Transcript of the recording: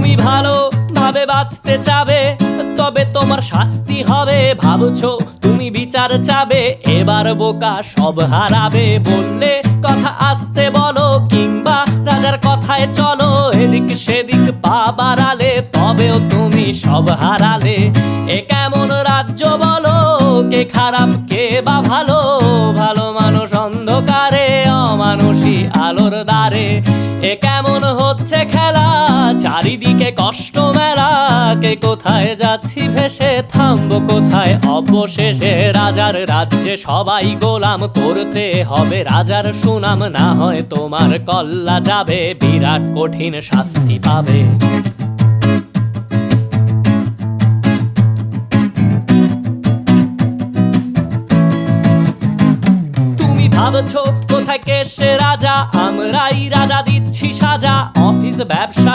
তুমি ভালো ভাবে বাঁচতে চাবে, তবে তোমার শাস্তি হবে। ভাবছো তুমি বিচার চাবে, এবার বোকা সব হারাবে। বললে কথা আসতে বলো, কিংবা রাজার কথায় চলো। এদিক সেদিক পা বাড়ালে, তবেও তুমি সব হারালে। এ কেমন রাজ্য বলো, কে খারাপ কে বা ভালো? ভালো মানুষ অন্ধকারে, অমানুষী আলোর দ্বারে। এ কেমন হচ্ছে খেলা, চারিদিকে কষ্ট মেলা। কে কোথায় যাচ্ছি ভেসে, থামবো কোথায় অবশেষে? রাজার রাজ্যে সবাই গোলাম, করতে হবে রাজার সুনাম। না হয় তোমার কল্লা যাবে, বিরাট কঠিন শাস্তি পাবে। ভাবছো কোথায় কে সে রাজা, আমরাই রাজা দিচ্ছি সাজা। অফিস ব্যবসা